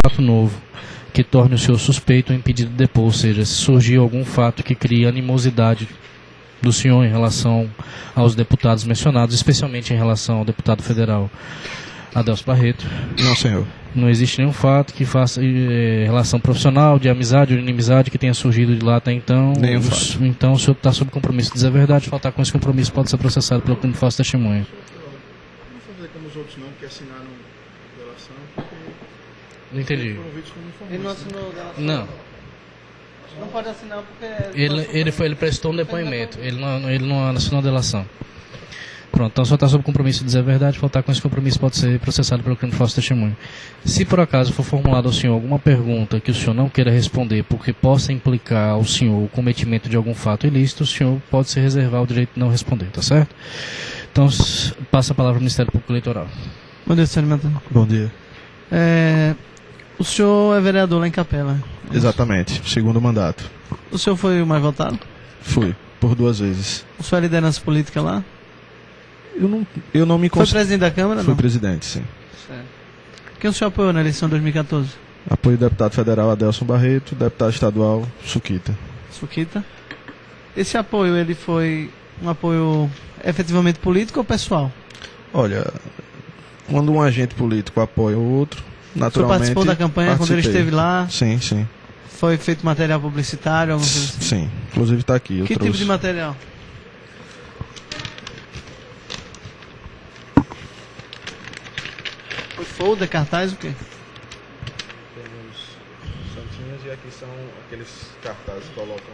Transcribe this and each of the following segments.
fato novo que torne o senhor suspeito ou impedido de depor, ou seja, se surgir algum fato que crie animosidade do senhor em relação aos deputados mencionados, especialmente em relação ao deputado federal Adelson Barreto. Não, senhor. Não existe nenhum fato que faça relação profissional, de amizade ou inimizade que tenha surgido de lá até então. Nenhum fato. Então o senhor está sob compromisso de dizer a verdade. Faltar com esse compromisso pode ser processado pelo crime de falso testemunho. Não fazer como os outros não, que assinaram delação, porque Não entendi. foram vistos como informantes. Ele não assinou delação? Não. Não pode assinar porque... Ele prestou um depoimento. Ele não assinou a delação. Pronto, então só está sob compromisso de dizer a verdade. Faltar com esse compromisso pode ser processado pelo crime de falso testemunho. Se por acaso for formulado ao senhor alguma pergunta que o senhor não queira responder porque possa implicar ao senhor o cometimento de algum fato ilícito, o senhor pode se reservar o direito de não responder, tá certo? Então passa a palavra ao Ministério Público Eleitoral. Bom dia, senhor Matano. Bom dia. O senhor é vereador lá em Capela. Exatamente. Segundo mandato. O senhor foi o mais votado? Fui. Por 2 vezes. O senhor é liderança política lá? Eu não me Foi considero... presidente da Câmara? Fui Não? presidente, sim. Certo. Quem o senhor apoiou na eleição de 2014? Apoio o deputado federal Adelson Barreto, deputado estadual Suquita. Suquita. Esse apoio, ele foi um apoio efetivamente político ou pessoal? Olha, quando um agente político apoia o outro, O senhor naturalmente... participou da campanha quando ele participei. esteve lá? Sim, sim. Foi feito material publicitário? Alguma coisa assim? Sim. Inclusive está aqui. Eu Que trouxe. tipo de material? Foi folder, cartaz, o quê? Temos santinhos e aqui são aqueles cartazes que colocam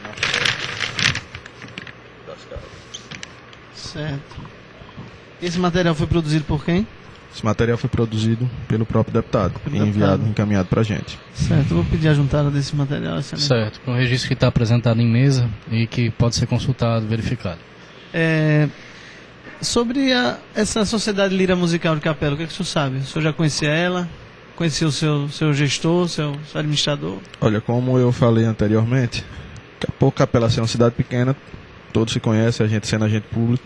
na frente das casas. Certo. Esse material foi produzido por quem? Esse material foi produzido pelo próprio deputado Pelo e enviado, deputado. encaminhado para a gente. Certo, eu vou pedir a juntada desse material. Excelente. Certo, com o registro que está apresentado em mesa e que pode ser consultado, verificado. Sobre essa Sociedade Lira Musical de Capela, o que, é que o senhor sabe? O senhor já conhecia ela? Conhecia o seu gestor, seu administrador? Olha, como eu falei anteriormente, por Capela ser uma cidade pequena, todos se conhecem, a gente sendo agente público,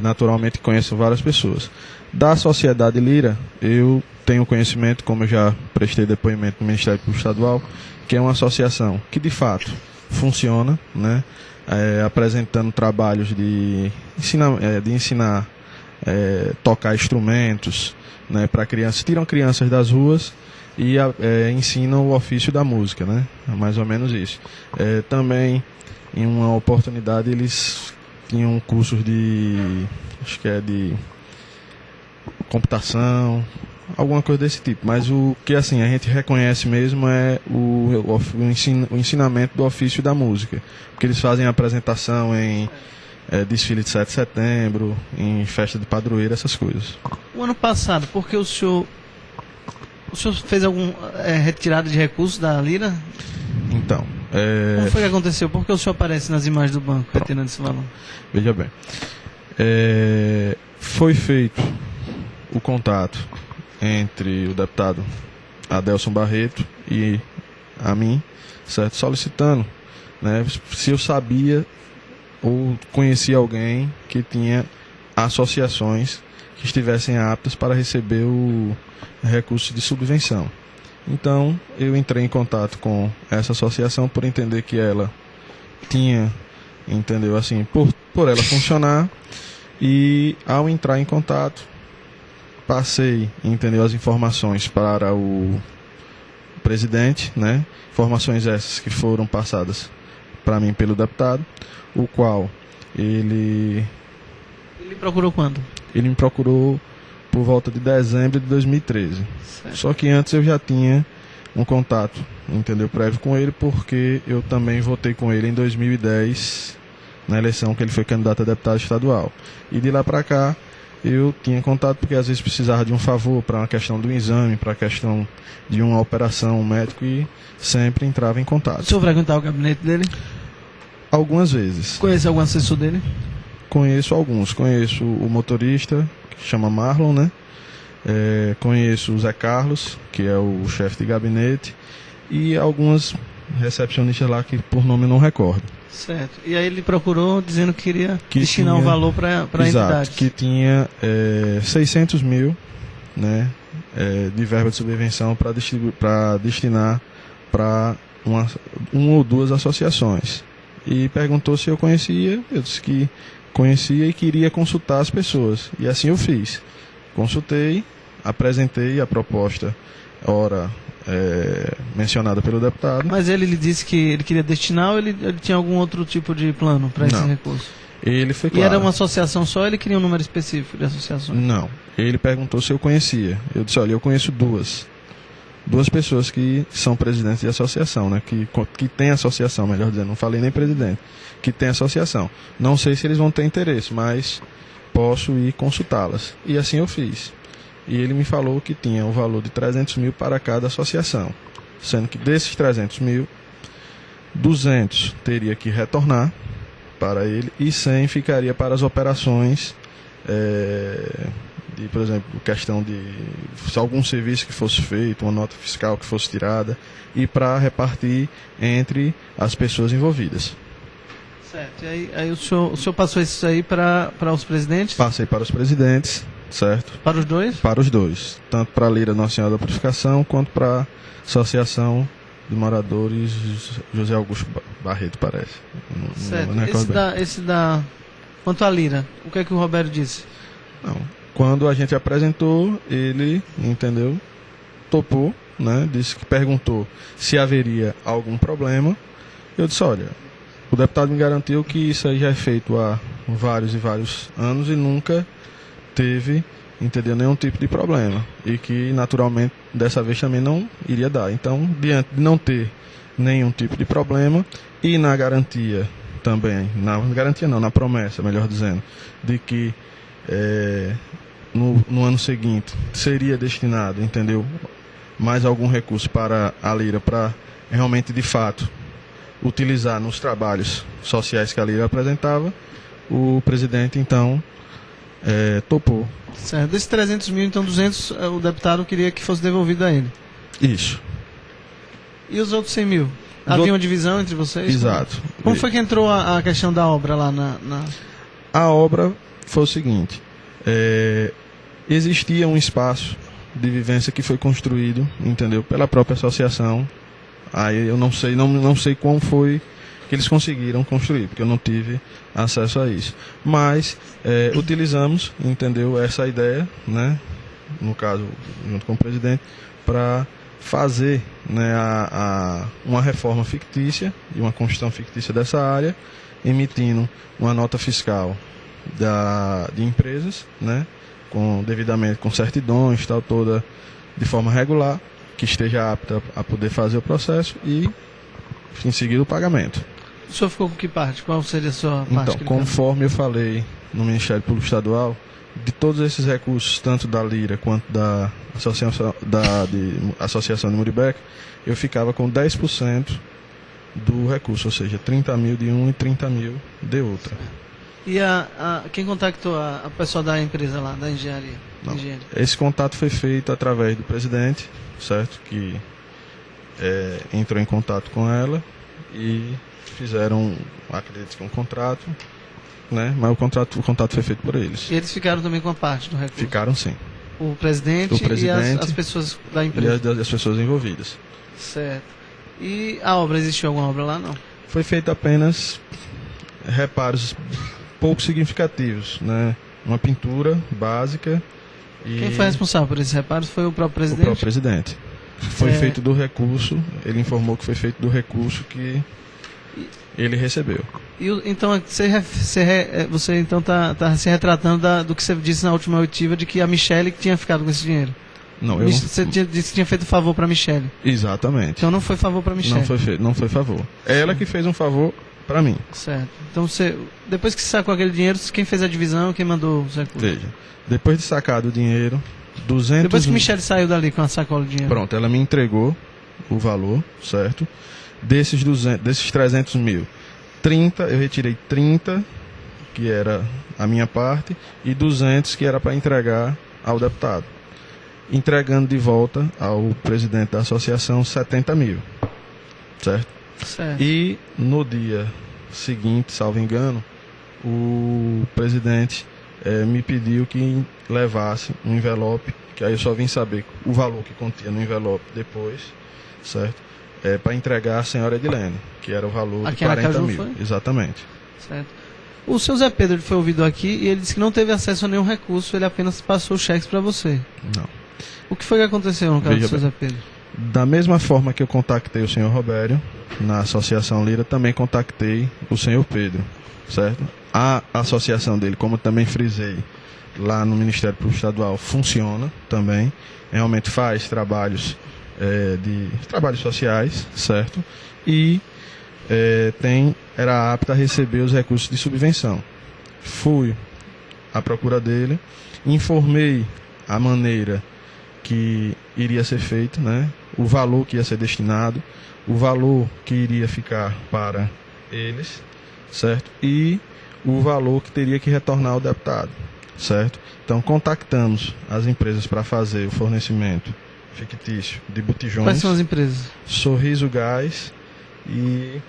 naturalmente conheço várias pessoas. Da Sociedade Lira, eu tenho conhecimento, como eu já prestei depoimento no Ministério Público Estadual, que é uma associação que de fato funciona, né? Apresentando trabalhos de ensinar tocar instrumentos, né, para crianças, tiram crianças das ruas e ensinam o ofício da música, né? É mais ou menos isso. Também, em uma oportunidade, eles tinham cursos acho que é de computação, alguma coisa desse tipo. Mas o que assim a gente reconhece mesmo é o ensinamento do ofício da música, porque eles fazem apresentação em desfile de 7 de setembro, em festa de padroeiro, essas coisas. O ano passado, porque o senhor fez alguma retirada de recursos da Lira? Então, Como foi que aconteceu? Por que o senhor aparece nas imagens do banco retirando esse valor? veja bem, foi feito o contato entre o deputado Adelson Barreto e a mim, certo? Solicitando, né, se eu sabia ou conhecia alguém que tinha associações que estivessem aptas para receber o recurso de subvenção. Então, eu entrei em contato com essa associação por entender que ela tinha, entendeu, assim, por ela funcionar, e ao entrar em contato, passei, entendeu, as informações para o presidente, né? Informações essas que foram passadas para mim pelo deputado, o qual ele Procurou quando? me procurou por volta de dezembro de 2013. Certo. Só que antes eu já tinha um contato, entendeu, prévio com ele, porque eu também votei com ele em 2010, na eleição que ele foi candidato a deputado estadual. E de lá para cá eu tinha contato porque às vezes precisava de um favor para uma questão do exame, para a questão de uma operação médica, e sempre entrava em O contato. senhor frequentar o gabinete dele? Algumas vezes. Conhece algum assessor dele? Conheço alguns. Conheço o motorista, que chama Marlon, né? Conheço o Zé Carlos, que é o chefe de gabinete, e algumas recepcionistas lá que por nome eu não recordo. Certo. E aí ele procurou dizendo que queria Que destinar um tinha- valor para a Exato, entidade. que tinha 600 mil, né, de verba de subvenção para destinar para uma ou duas associações. E perguntou se eu conhecia, eu disse que conhecia e queria consultar as pessoas. E assim eu fiz. Consultei, apresentei a proposta, mencionada pelo deputado. Mas ele lhe disse que ele queria destinar ou ele tinha algum outro tipo de plano para esse Não. recurso? Ele foi E claro. era uma associação só ou ele queria um número específico de associações? Não. Ele perguntou se eu conhecia. Eu disse, olha, eu conheço duas pessoas que são presidentes de associação, né? Que tem associação, melhor dizendo, não falei nem presidente, que tem associação. Não sei se eles vão ter interesse, mas posso ir consultá-las. E assim eu fiz. E ele me falou que tinha o valor de 300 mil para cada associação, sendo que desses 300 mil, 200 teria que retornar para ele e 100 ficaria para as operações de, por exemplo, questão de se algum serviço que fosse feito, uma nota fiscal que fosse tirada, e para repartir entre as pessoas envolvidas. Certo. E aí o senhor passou isso aí para os presidentes? Passei para os presidentes, certo? Para os dois? Para os dois, tanto para a Lira Nossa Senhora da Purificação, quanto para a Associação de Moradores José Augusto Barreto, parece. Certo. Não recordo bem. Esse da... Quanto à Lira, o que é que o Roberto disse? Não. Quando a gente apresentou, ele, entendeu, topou, né? Disse que perguntou se haveria algum problema. Eu disse, olha, o deputado me garantiu que isso aí já é feito há vários e vários anos e nunca teve, entendeu, nenhum tipo de problema. E que, naturalmente, dessa vez também não iria dar. Então, diante de não ter nenhum tipo de problema e na garantia também, na promessa, melhor dizendo, de que no ano seguinte seria destinado, entendeu, mais algum recurso para a Lira, para realmente, de fato, utilizar nos trabalhos sociais que a Lira apresentava, o presidente, então, topou. Certo. Desses 300 mil, então 200 o deputado queria que fosse devolvido a ele. Isso. E os outros 100 mil? Havia uma divisão entre vocês? Exato. Como foi que entrou a questão da obra lá na... A obra foi o seguinte, existia um espaço de vivência que foi construído, entendeu, pela própria associação. Aí eu não sei como foi que eles conseguiram construir, porque eu não tive acesso a isso. Mas utilizamos, entendeu, essa ideia, né, no caso, junto com o presidente, para fazer, né, uma reforma fictícia e uma construção fictícia dessa área, emitindo uma nota fiscal de empresas, né, devidamente com certidões, tal, toda de forma regular, que esteja apta a poder fazer o processo e em seguida o pagamento. O senhor ficou com que parte? Qual seria a sua parte? Então, conforme eu falei no Ministério Público Estadual, de todos esses recursos, tanto da Lira quanto da Associação de Muribeca, eu ficava com 10% do recurso, ou seja, 30 mil de um e 30 mil de outra. E quem contactou a pessoa da empresa lá, da engenharia? Não. Esse contato foi feito através do presidente, certo? Que entrou em contato com ela e fizeram, acredito que um contrato, né? Mas o contato foi feito por eles. E eles ficaram também com a parte do recurso? Ficaram, sim. O presidente e as pessoas da empresa? E as pessoas envolvidas. Certo. E a obra, existiu alguma obra lá, não? Foi feito apenas reparos pouco significativos, né? Uma pintura básica. Quem foi responsável por esses reparos foi o próprio presidente? O próprio presidente. Foi feito do recurso, ele informou que foi feito do recurso que ele recebeu. Então você então tá se retratando do que você disse na última oitiva, de que a Michele que tinha ficado com esse dinheiro. Não, Você disse que tinha feito favor para Michele. Exatamente. Então não foi favor para Michele. Não foi favor. Ela que fez um favor para mim. Certo. Então depois que você sacou aquele dinheiro, quem fez a divisão, quem mandou os recursos? Veja, depois de sacado o dinheiro, 200... Depois que Michele saiu dali com a sacola de dinheiro. Pronto, ela me entregou o valor, certo? Desses 300 mil, 30, eu retirei 30, que era a minha parte, e 200 que era para entregar ao deputado. Entregando de volta ao presidente da associação 70 mil, certo? Certo. E no dia seguinte, salvo engano, o presidente me pediu que levasse um envelope que aí eu só vim saber o valor que continha no envelope depois, certo? Para entregar à senhora Edilene, que era o valor Aqui de em 40 Aracaju mil. foi? Exatamente. Certo. O seu Zé Pedro ele foi ouvido aqui e ele disse que não teve acesso a nenhum recurso, ele apenas passou cheques para você. Não. O que foi que aconteceu no caso Veja do seu bem. Zé Pedro? Da mesma forma que eu contactei o senhor Robério, na Associação Lira, também contactei o senhor Pedro, certo? A associação dele, como eu também frisei lá no Ministério Público Estadual, funciona também, realmente faz trabalhos trabalhos sociais, certo? E era apta a receber os recursos de subvenção. Fui à procura dele, informei a maneira que iria ser feito, né? O valor que ia ser destinado, o valor que iria ficar para eles, certo? E o valor que teria que retornar ao deputado, certo? Então contactamos as empresas para fazer o fornecimento fictício de botijões. Quais são as empresas? Sorriso Gás e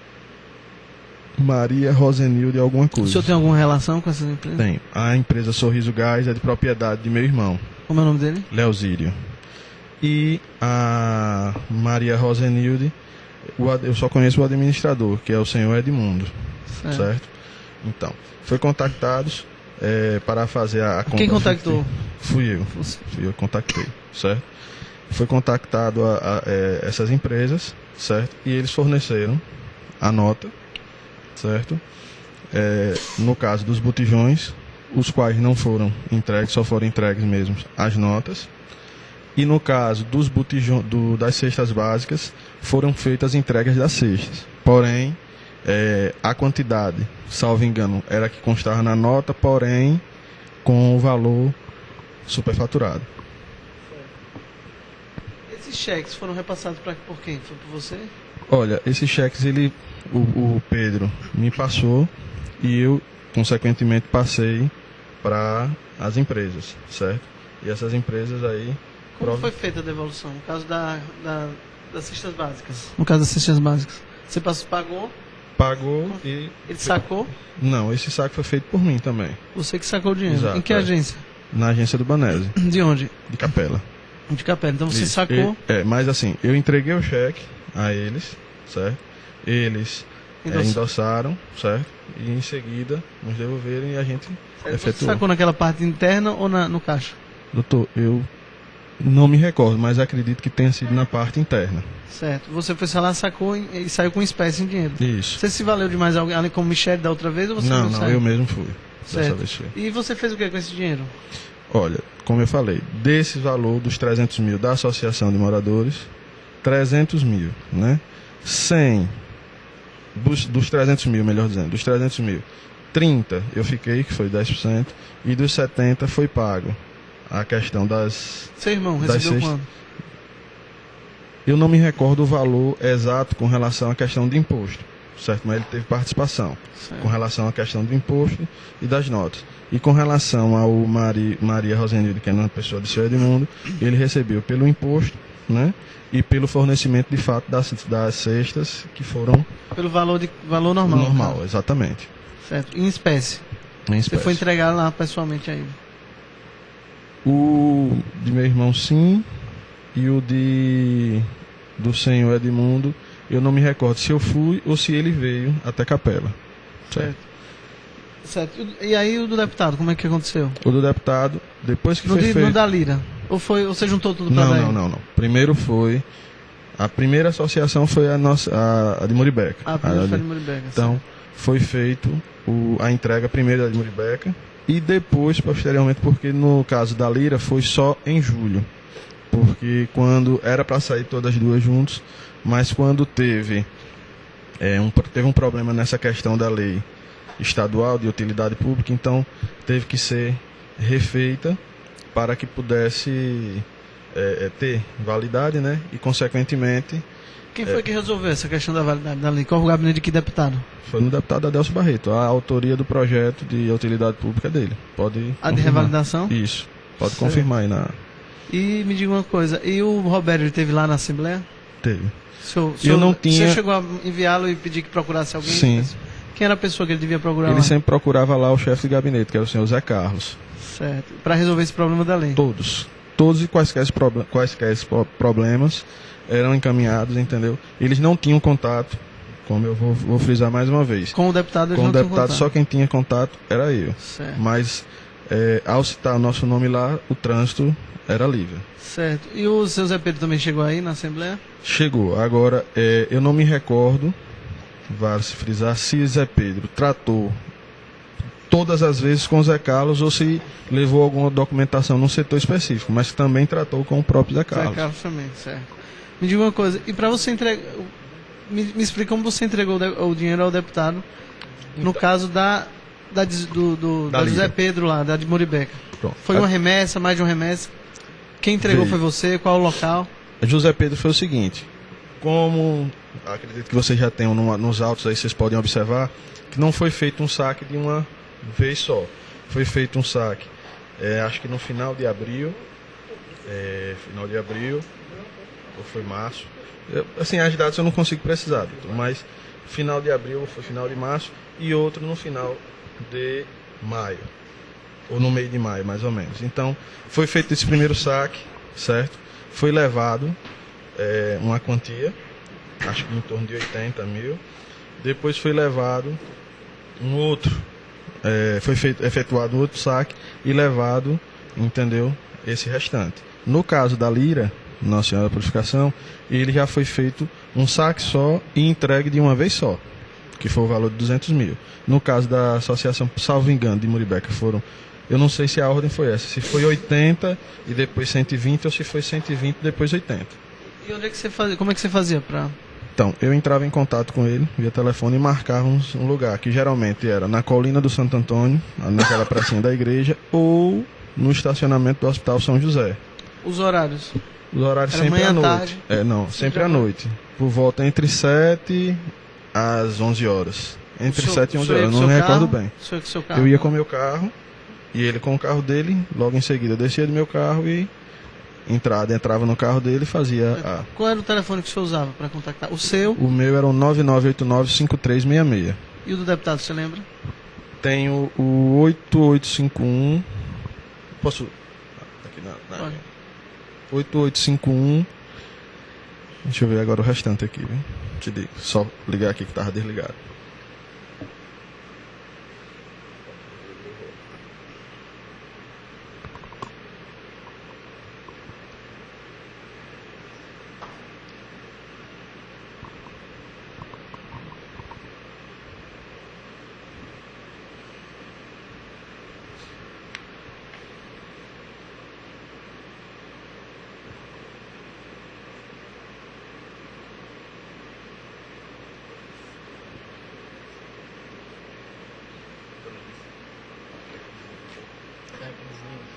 Maria Rosenilde alguma O coisa. senhor tem alguma relação com essas empresas? Tem. A empresa Sorriso Gás é de propriedade de meu irmão, Como é o nome dele? Leozírio. E a Maria Rosenilde, eu só conheço o administrador, que é o senhor Edmundo, certo? Então, foi contactados para fazer a compra. Quem contactou? Fui eu. Você. Fui eu que contactei, certo? Foi contactado essas empresas, certo? E eles forneceram a nota, certo? No caso dos botijões, os quais não foram entregues, só foram entregues mesmo as notas. E no caso dos botijões, das cestas básicas, foram feitas entregas das cestas. Porém, a quantidade, salvo engano, era que constava na nota, porém com o valor superfaturado. Esses cheques foram repassados por quem? Foi por você? Olha, esses cheques o Pedro me passou e eu, consequentemente, passei para as empresas, certo? E essas empresas aí... Como foi feita a devolução? No caso das cestas básicas. No caso das cestas básicas. Você pagou, Pagou e... ele sacou, Não, esse saque foi feito por mim também, você que sacou o dinheiro. Exato, Em que agência? na agência do Banese, De onde? de Capela. De Capela. Então você Isso. sacou, Mas assim, eu entreguei o cheque a eles, certo? Eles endossaram, certo? E em seguida nos devolveram e a gente você efetuou. sacou naquela parte interna ou no caixa? Doutor, eu não me recordo, mas acredito que tenha sido na parte interna. Certo. Você foi lá, sacou e saiu com espécie em dinheiro. Isso. Você se valeu de mais alguém, além como Michele da outra vez, ou você Não, saiu? eu mesmo fui. Dessa Certo. vez fui. E você fez o que com esse dinheiro? Olha, como eu falei, desse valor dos 300 mil da Associação de Moradores, 300 mil, né? 100 dos 300 mil, melhor dizendo, dos 300 mil, 30 eu fiquei, que foi 10%, e dos 70 foi pago. A questão das... Seu irmão das recebeu cestas. quando? Eu não me recordo o valor exato com relação à questão de imposto, certo? Mas ele teve participação Certo. com relação à questão do imposto e das notas. E com relação ao Maria Rosenilde, que é uma pessoa do seu Edmundo, ele recebeu pelo imposto, né? E pelo fornecimento de fato das cestas que foram Pelo valor normal. normal, cara. exatamente. Certo. Em espécie. Em Você espécie. foi entregar lá pessoalmente a ele. O de meu irmão sim, e o do senhor Edmundo, eu não me recordo se eu fui ou se ele veio até Capela. Certo. Certo. E aí o do deputado, como é que aconteceu? O do deputado, depois que No, foi no feito... da Lira? Ou você juntou tudo pra dar ele? Não. Primeiro foi... A primeira associação foi a de Muribeca. Ah, primeiro A foi de- de Muribeca. Então, foi feito a entrega primeiro da de Muribeca e depois, posteriormente, porque no caso da Lira foi só em julho. Porque quando era para sair todas as duas juntos, mas quando teve um problema nessa questão da lei estadual de utilidade pública, então teve que ser refeita para que pudesse ter validade, né? E consequentemente Quem foi que resolveu essa questão da validade da lei? Qual o gabinete de que deputado? foi no deputado Adelso Barreto. A autoria do projeto de utilidade pública é dele. Pode A de confirmar. revalidação? Isso. Pode Certo. confirmar aí na... E me diga uma coisa, e o Roberto, ele esteve lá na Assembleia? Teve. Eu não tinha- Você chegou a enviá-lo e pedir que procurasse alguém? Sim. Quem era a pessoa que ele devia procurar Ele lá? sempre procurava lá o chefe de gabinete, que era o senhor Zé Carlos. Certo. Para resolver esse problema da lei. Todos todos e quaisquer problemas eram encaminhados, entendeu? Eles não tinham contato, como eu vou frisar mais uma vez. Com o deputado, eles Com o não tinham deputado, contato. só quem tinha contato era eu. Certo. Mas, ao citar nosso nome lá, o trânsito era livre. Certo. E o seu Zé Pedro também chegou aí na Assembleia? Chegou. Agora, eu não me recordo, vale-se frisar, se Zé Pedro tratou todas as vezes com Zé Carlos ou se levou alguma documentação num setor específico, mas também tratou com o próprio Zé Carlos. Zé Carlos também, certo. Me diga uma coisa, e para você entregar... Me explica como você entregou o dinheiro ao deputado, no caso da Da José Lira. Pedro lá, da de Muribeca. Pronto. Foi uma remessa, mais de uma remessa? Quem entregou Veio. foi você? Qual o local? José Pedro foi o seguinte, como acredito que vocês já tenham nos autos aí, vocês podem observar, que não foi feito um saque de uma vez só. Foi feito um saque, acho que no final de abril, ou foi março, assim, as datas eu não consigo precisar, doutor, mas final de abril ou foi final de março, e outro no final de maio, ou no meio de maio, mais ou menos. Então, foi feito esse primeiro saque, certo? Foi levado uma quantia, acho que em torno de 80 mil. Depois foi levado um outro, foi efetuado outro saque e levado, entendeu, esse restante. No caso da Lira, Nossa Senhora da Purificação, ele já foi feito um saque só e entregue de uma vez só, que foi o valor de 200 mil. No caso da associação, salvo engano, de Muribeca, foram, eu não sei se a ordem foi essa, se foi 80 e depois 120 ou se foi 120 e depois 80. E onde é que você fazia? Como é que você fazia para... Então, eu entrava em contato com ele via telefone e marcávamos um lugar, que geralmente era na colina do Santo Antônio, naquela pracinha da igreja, ou no estacionamento do Hospital São José. Os horários? Os horários Era sempre manhã, à noite. tarde? Não, sempre à noite. Por volta entre 7 às 11 horas. Entre 7 e 11 horas, eu não me recordo bem. Seu carro? Eu ia com o meu carro, e ele com o carro dele, logo em seguida eu descia do meu carro e entrava no carro dele e fazia a... Qual era o telefone que você usava para contactar? O seu O meu era o 9989-5366. e o do deputado, você lembra? Tenho o 8851. Posso. Aqui Pode. 8851. Deixa eu ver agora o restante aqui, viu? Te digo. Só ligar aqui que tava desligado.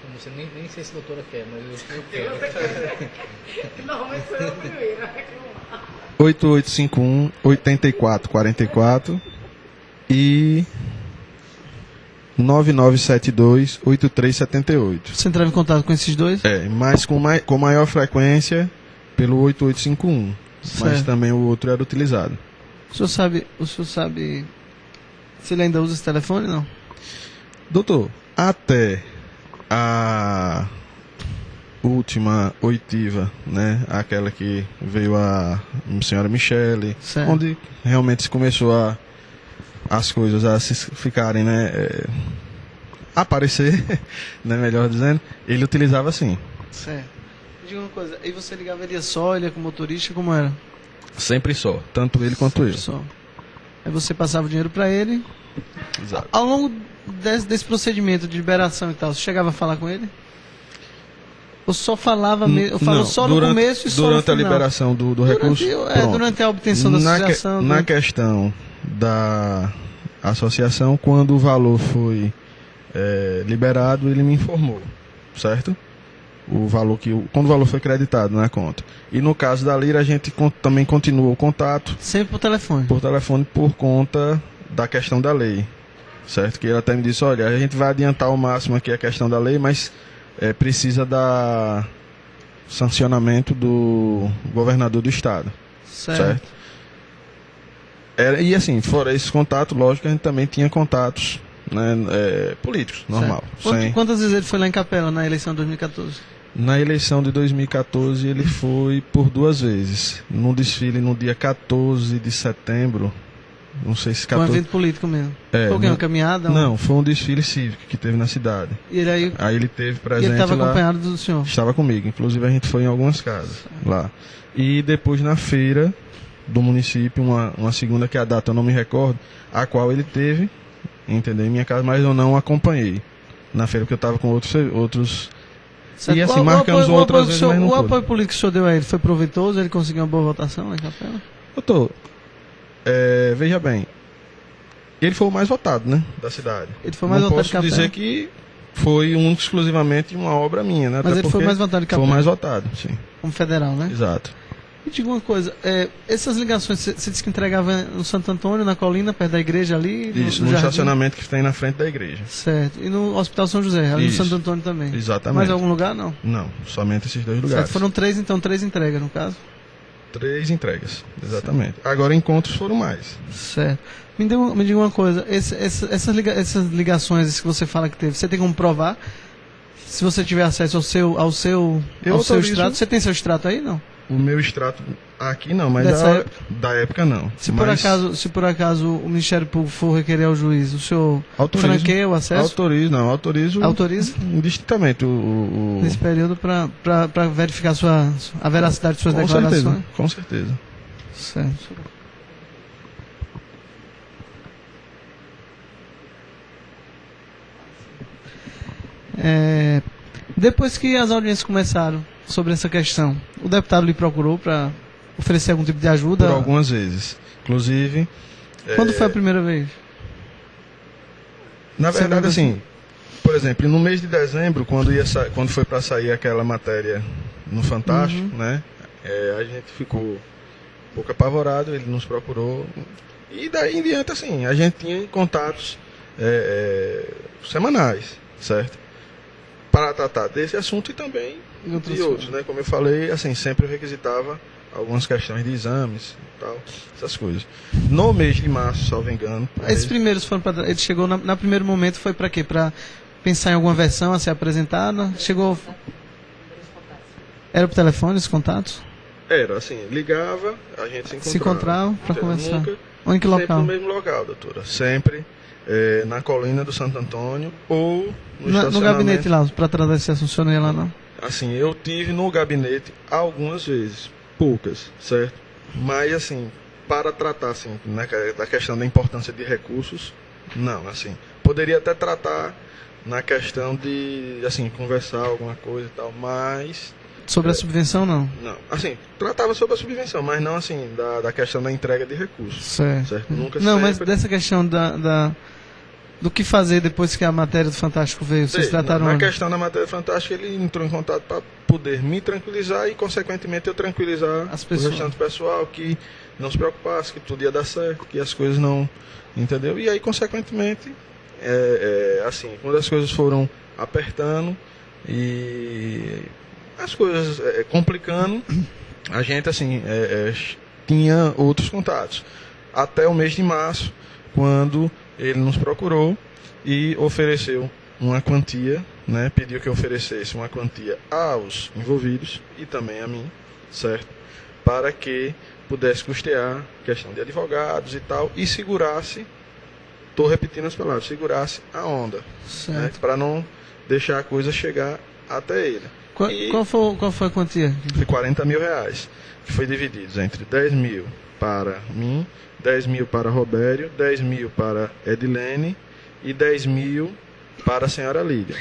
Não sei nem sei se a doutora quer, mas eu quero. Não, mas sou eu primeiro a reclamar. 8851 8444 e 9972 8378. Você entrava em contato com esses dois? Mas com maior frequência pelo 8851. Mas Certo. também o outro era utilizado. O senhor sabe se ele ainda usa esse telefone, não? Doutor, até a última oitiva, né, aquela que veio a senhora Michele, Certo. onde realmente se começou as coisas a se ficarem, né, aparecer, né, melhor dizendo, ele utilizava assim, Certo. Me diga uma coisa, aí você ligava ele só, ele ia com o motorista, como era? sempre só, tanto ele quanto eu. Só. Aí você passava o dinheiro para ele. Exato. Ao longo desse procedimento de liberação e tal, você chegava a falar com ele? Ou só falava mesmo? Eu falo Não, só no começo e só no durante a final? liberação do recurso. Pronto. Durante a obtenção da associação. Na questão da associação, quando o valor foi liberado, ele me informou, certo? Quando o valor foi creditado na conta. E no caso da Lira, a gente também continuou o contato Sempre por telefone. por telefone por conta da questão da lei, certo? Que ele até me disse, olha, a gente vai adiantar ao máximo aqui a questão da lei, mas precisa da sancionamento do governador do estado, certo? E assim, fora esse contato, lógico, a gente também tinha contatos, né, políticos, normal. Quantas vezes ele foi lá em Capela na eleição de 2014? Na eleição de 2014 ele foi por 2 vezes. Num desfile no dia 14 de setembro. Não sei se Foi um 14. evento político mesmo. É, Foi o quê? Uma não- caminhada? Não, foi um desfile cívico que teve na cidade. E ele aí. Aí ele teve E presente ele estava lá. acompanhado do senhor. Estava comigo. Inclusive a gente foi em algumas casas lá. E depois na feira do município, uma segunda que a data eu não me recordo, a qual ele teve, entendeu? Em minha casa, mas eu não acompanhei. Na feira porque eu estava com outros. Certo. E assim, marcamos outras vezes, mas não O pude. apoio político que o senhor deu a ele foi proveitoso? Ele conseguiu uma boa votação lá em Capela? Doutor, veja bem, ele foi o mais votado, né, da cidade. Ele foi mais não votado de posso Capela. dizer que foi exclusivamente uma obra minha, né? Mas até ele foi porque mais votado de Foi o Capela. mais votado, sim. Como federal, né? Exato. Me diga uma coisa, essas ligações, você disse que entregava no Santo Antônio, na colina, perto da igreja ali? Isso, no jardim? estacionamento que tem na frente da igreja. Certo. E no Hospital São José, ali Isso. no Santo Antônio também? Exatamente. Mais algum lugar, não? Não, somente esses 2 Certo. lugares. Foram 3, então, 3 entregas, no caso? 3 entregas, exatamente. Agora encontros foram mais. Certo. Me diga uma coisa, essas ligações que você fala que teve, você tem como provar? Se você tiver acesso ao seu Eu autorizo. extrato, você tem seu extrato aí, não? O meu extrato aqui não, mas Dessa da época não. Se por, Mas acaso o Ministério Público for requerer ao juiz, o senhor autorizo. franqueia o acesso? Autorizo Autoriza? indistintamente Nesse período para verificar a veracidade de suas Com declarações? certeza, com certeza. Certo. Depois que as audiências começaram sobre essa questão, o deputado lhe procurou para oferecer algum tipo de ajuda? Por algumas vezes. Inclusive, Quando foi a primeira vez? na Você verdade, lembra assim, por exemplo, no mês de dezembro, quando foi para sair aquela matéria no Fantástico, Uhum. né? A gente ficou um pouco apavorado, ele nos procurou. E daí em diante, assim, a gente tinha contatos semanais, certo? Para tratar desse assunto e também E outros de outros, né? Como eu falei, assim, sempre eu requisitava algumas questões de exames e tal, essas coisas. No mês de março, salvo engano. Esses primeiros foram para. Ele chegou na primeiro momento, foi para quê? Para pensar em alguma versão a ser apresentada? Chegou. Era por telefone os contatos? Era, assim, ligava, a gente se encontrava. Se encontrava para Entendeu? conversar. Nunca, Ou em que sempre local? no mesmo local, doutora. Sempre na colina do Santo Antônio ou no No estacionamento. gabinete lá, para tratar esse assunto, o senhor não ia lá não? Assim, eu tive no gabinete algumas vezes, poucas, certo? Mas, assim, para tratar, assim, da questão da importância de recursos, não, assim. Poderia até tratar na questão de, assim, conversar alguma coisa e tal, mas... Sobre a subvenção, não? Não, assim, tratava sobre a subvenção, mas não, assim, da questão da entrega de recursos, Certo. certo? Nunca Não, sempre... mas dessa questão do que fazer depois que a matéria do Fantástico veio, vocês Sei, trataram na onde? questão da matéria fantástica, ele entrou em contato para poder me tranquilizar e, consequentemente, eu tranquilizar As o pessoas. restante do pessoal, que não se preocupasse, que tudo ia dar certo, que as coisas não... Entendeu? E aí, consequentemente, assim, quando as coisas foram apertando e as coisas complicando, a gente, assim, tinha outros contatos. Até o mês de março, quando ele nos procurou e ofereceu uma quantia, né, pediu que eu oferecesse uma quantia aos envolvidos e também a mim, certo? Para que pudesse custear questão de advogados e tal e segurasse, estou repetindo as palavras, segurasse a onda, né, Certo. para não deixar a coisa chegar até ele. E Qual foi a quantia? foi R$40 mil, que foi dividido entre 10 mil para mim, 10 mil para Robério, 10 mil para Edilene e 10 mil para a senhora Lídia.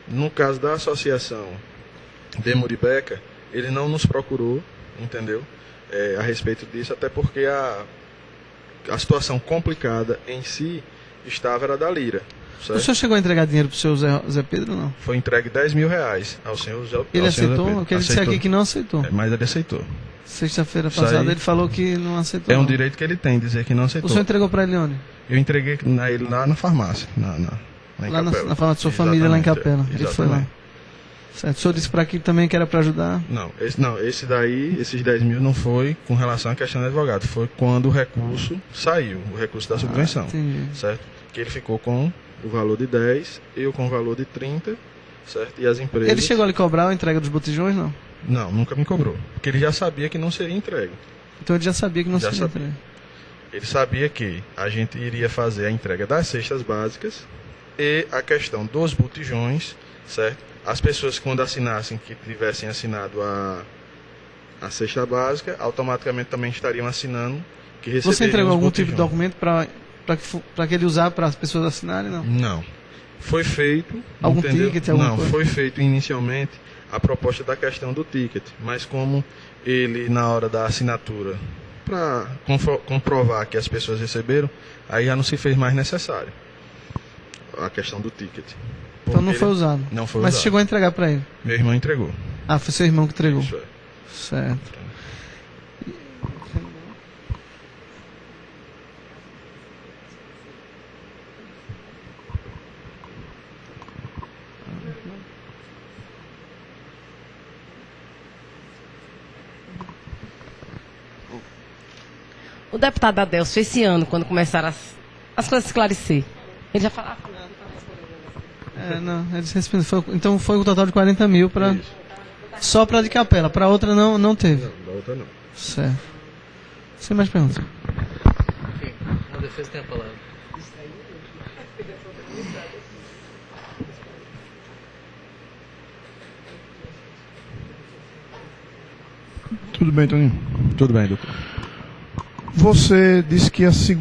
No caso da associação de Muribeca, ele não nos procurou, entendeu? A respeito disso, até porque a situação complicada em si era da Lira. Certo? O senhor chegou a entregar dinheiro pro seu Zé Pedro, não? Foi entregue R$10 mil ao senhor Zé Ele ao senhor Zé aceitou? Pedro. Porque ele disse Aceitou. aqui que não aceitou. Mas ele aceitou. Sexta-feira Isso passada aí ele falou que não aceitou. É um não. direito que ele tem, dizer que não O aceitou. senhor entregou para ele onde? Eu entreguei ele lá na farmácia, lá em Lá na Capela. farmácia de sua família, lá em Exatamente, Capela. Ele foi lá. exatamente. Certo. O senhor disse para aqui também que era para ajudar? Não, esse daí, esses 10 mil não foi com relação à questão do advogado, foi quando o recurso saiu, o recurso da subvenção, Entendi. certo? Que ele ficou com o valor de 10, eu com o valor de 30 certo? E as empresas... Ele chegou a lhe cobrar a entrega dos botijões, não? Não, nunca me cobrou. Porque ele já sabia que não seria entregue. Então ele já sabia que não Já seria sabia. entregue. Ele sabia que a gente iria fazer a entrega das cestas básicas e a questão dos botijões, certo? As pessoas, quando assinassem, que tivessem assinado a cesta básica, automaticamente também estariam assinando que receberiam Você entregou os algum tipo de botijões. documento para que ele usar para as pessoas assinarem, não? Não. Foi feito... Algum entendeu? ticket, alguma Não, coisa? foi feito inicialmente a proposta da questão do ticket, mas como ele, na hora da assinatura, para comprovar que as pessoas receberam, aí já não se fez mais necessário a questão do ticket. Então não Porque foi ele- usado. Não foi Mas usado. chegou a entregar para ele. Meu irmão entregou. Ah, foi seu irmão que entregou. Isso é. Certo. O deputado Adelso, esse ano, quando começaram as coisas a esclarecer, ele já falava. Não, eles respondem. Então foi um total de 40 mil para Isso. só para de capela. Para outra não teve. Não, da outra não. Certo. Sem mais perguntas. Ok, a defesa tem a palavra. Tudo bem, Toninho. Tudo bem, doutor. Você disse que ia